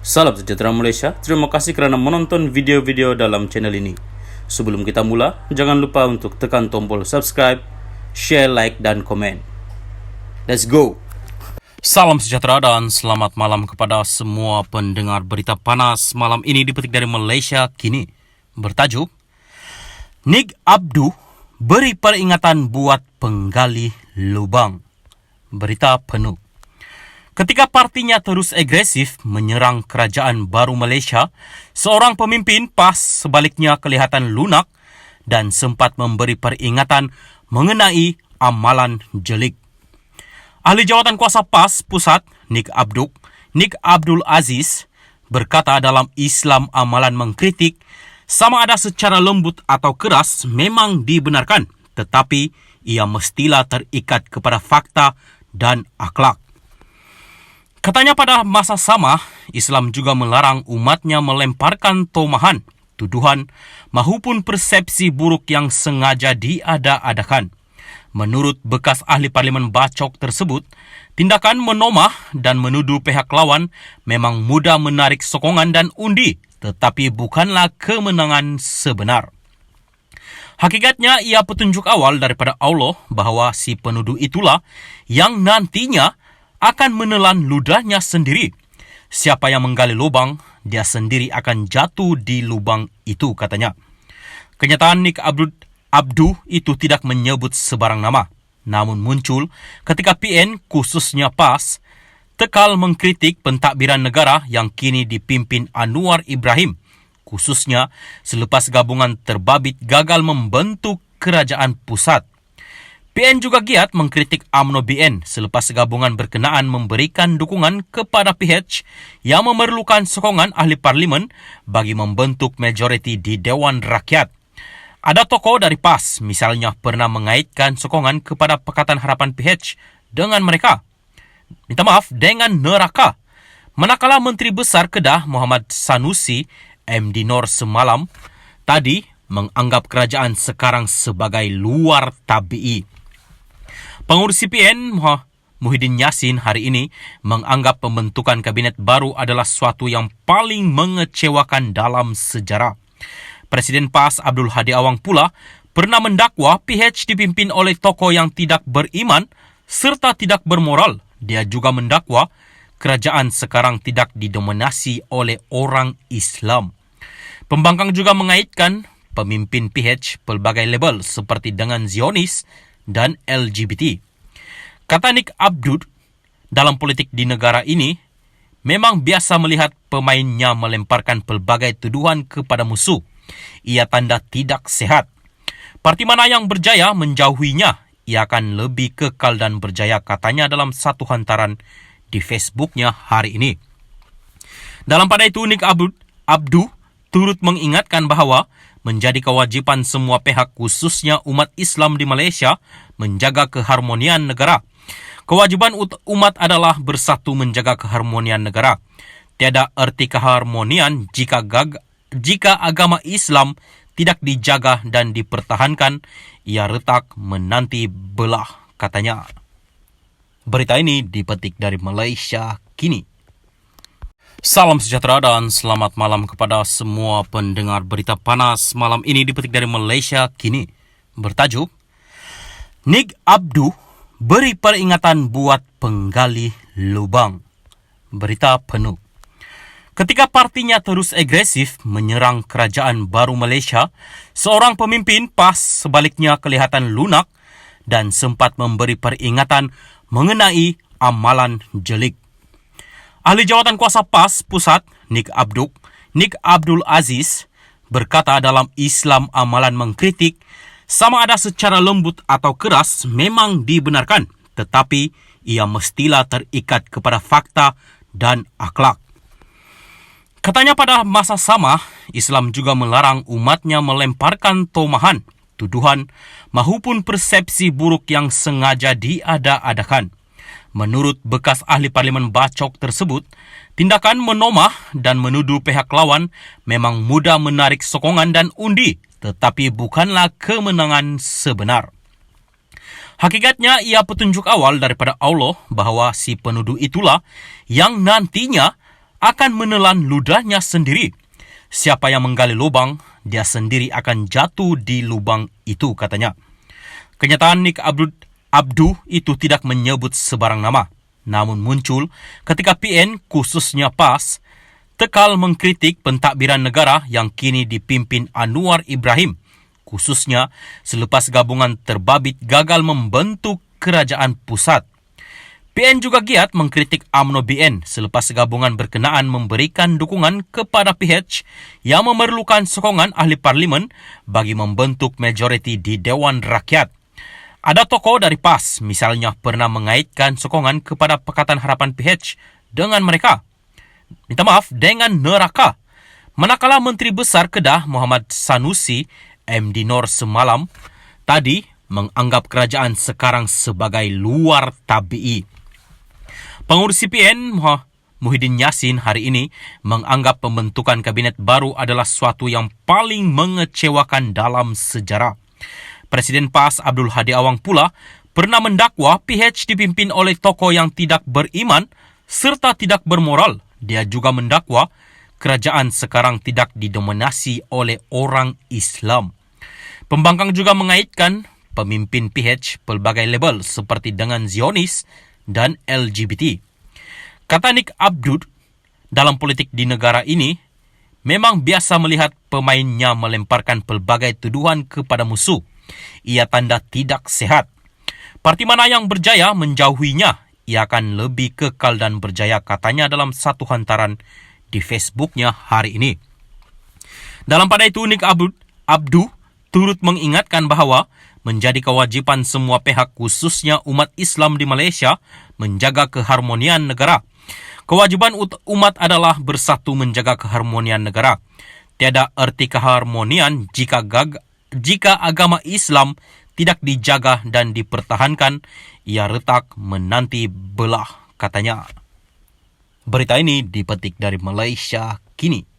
Salam sejahtera Malaysia, terima kasih kerana menonton video-video dalam channel ini. Sebelum kita mula, jangan lupa untuk tekan tombol subscribe, share, like, dan komen. Let's go! Salam sejahtera dan selamat malam kepada semua pendengar berita panas malam ini dipetik dari Malaysia kini. Bertajuk, Nik Abdu beri peringatan buat penggali lubang. Berita penuh. Ketika partinya terus agresif menyerang kerajaan baru Malaysia, seorang pemimpin PAS sebaliknya kelihatan lunak dan sempat memberi peringatan mengenai amalan jelik. Ahli jawatan kuasa PAS Pusat, Nik Abdul Aziz, berkata dalam Islam amalan mengkritik sama ada secara lembut atau keras memang dibenarkan, tetapi ia mestilah terikat kepada fakta dan akhlak. Katanya pada masa sama, Islam juga melarang umatnya melemparkan tomahan, tuduhan, maupun persepsi buruk yang sengaja diada-adakan. Menurut bekas ahli parlimen bacok tersebut, tindakan menomah dan menuduh pihak lawan memang mudah menarik sokongan dan undi, tetapi bukanlah kemenangan sebenar. Hakikatnya ia petunjuk awal daripada Allah bahawa si penuduh itulah yang nantinya akan menelan ludahnya sendiri. Siapa yang menggali lubang, dia sendiri akan jatuh di lubang itu, katanya. Kenyataan Nik Abdu itu tidak menyebut sebarang nama, namun muncul ketika PN khususnya PAS tekal mengkritik pentadbiran negara yang kini dipimpin Anwar Ibrahim, khususnya selepas gabungan terbabit gagal membentuk kerajaan pusat. PN juga giat mengkritik UMNO BN selepas gabungan berkenaan memberikan dukungan kepada PH yang memerlukan sokongan ahli parlimen bagi membentuk majoriti di Dewan Rakyat. Ada tokoh dari PAS misalnya pernah mengaitkan sokongan kepada Pakatan Harapan PH dengan mereka. Dengan neraka. Manakala Menteri Besar Kedah Muhammad Sanusi MD Nor semalam tadi menganggap kerajaan sekarang sebagai luar tabi'i. Pengurus CPN Muhyiddin Yassin hari ini menganggap pembentukan kabinet baru adalah suatu yang paling mengecewakan dalam sejarah. Presiden PAS Abdul Hadi Awang pula pernah mendakwa PH dipimpin oleh tokoh yang tidak beriman serta tidak bermoral. Dia juga mendakwa kerajaan sekarang tidak didominasi oleh orang Islam. Pembangkang juga mengaitkan pemimpin PH pelbagai label seperti dengan Zionis dan LGBT. Kata Nik Abdul, dalam politik di negara ini, memang biasa melihat pemainnya melemparkan pelbagai tuduhan kepada musuh. Ia tanda tidak sehat. Parti mana yang berjaya menjauhinya, ia akan lebih kekal dan berjaya, katanya dalam satu hantaran di Facebooknya hari ini. Dalam pada itu, Nik Abdu turut mengingatkan bahawa menjadi kewajipan semua pihak khususnya umat Islam di Malaysia menjaga keharmonian negara. Kewajiban umat adalah bersatu menjaga keharmonian negara. Tiada erti keharmonian jika agama Islam tidak dijaga dan dipertahankan, ia retak menanti belah, katanya. Berita ini dipetik dari Malaysia kini. Salam sejahtera dan selamat malam kepada semua pendengar berita panas malam ini dipetik dari Malaysia kini. Bertajuk, Nik Abdu beri peringatan buat penggali lubang. Berita penuh. Ketika partinya terus agresif menyerang kerajaan baru Malaysia, seorang pemimpin PAS sebaliknya kelihatan lunak dan sempat memberi peringatan mengenai amalan jelik. Ahli jawatan kuasa PAS Pusat, Nik Abdul Aziz, berkata dalam Islam amalan mengkritik sama ada secara lembut atau keras memang dibenarkan, tetapi ia mestilah terikat kepada fakta dan akhlak. Katanya pada masa sama, Islam juga melarang umatnya melemparkan tomahan, tuduhan, maupun persepsi buruk yang sengaja diada-adakan. Menurut bekas ahli parlimen bacok tersebut, tindakan menomah dan menuduh pihak lawan memang mudah menarik sokongan dan undi, tetapi bukanlah kemenangan sebenar. Hakikatnya ia petunjuk awal daripada Allah bahawa si penuduh itulah yang nantinya akan menelan ludahnya sendiri. Siapa yang menggali lubang, dia sendiri akan jatuh di lubang itu, katanya. Kenyataan Nick Abdu itu tidak menyebut sebarang nama, namun muncul ketika PN khususnya PAS tekal mengkritik pentadbiran negara yang kini dipimpin Anwar Ibrahim, khususnya selepas gabungan terbabit gagal membentuk kerajaan pusat. PN juga giat mengkritik UMNO BN selepas gabungan berkenaan memberikan dukungan kepada PH yang memerlukan sokongan ahli parlimen bagi membentuk majoriti di Dewan Rakyat. Ada tokoh dari PAS misalnya pernah mengaitkan sokongan kepada Pakatan Harapan PH dengan mereka. Dengan neraka. Manakala Menteri Besar Kedah Muhammad Sanusi MD Nor semalam tadi menganggap kerajaan sekarang sebagai luar tabi'i. Pengurus CPN Muhyiddin Yassin hari ini menganggap pembentukan kabinet baru adalah suatu yang paling mengecewakan dalam sejarah. Presiden PAS Abdul Hadi Awang pula pernah mendakwa PH dipimpin oleh tokoh yang tidak beriman serta tidak bermoral. Dia juga mendakwa kerajaan sekarang tidak didominasi oleh orang Islam. Pembangkang juga mengaitkan pemimpin PH pelbagai label seperti dengan Zionis dan LGBT. Kata Nick Abdu, dalam politik di negara ini, memang biasa melihat pemainnya melemparkan pelbagai tuduhan kepada musuh. Ia tanda tidak sehat. Parti mana yang berjaya menjauhinya, ia akan lebih kekal dan berjaya, katanya dalam satu hantaran di Facebooknya hari ini. Dalam pada itu, Nick Abdu turut mengingatkan bahawa menjadi kewajipan semua pihak khususnya umat Islam di Malaysia menjaga keharmonian negara. Kewajiban umat adalah bersatu menjaga keharmonian negara. Tiada erti keharmonian jika agama Islam tidak dijaga dan dipertahankan, ia retak menanti belah, katanya. Berita ini dipetik dari Malaysia Kini.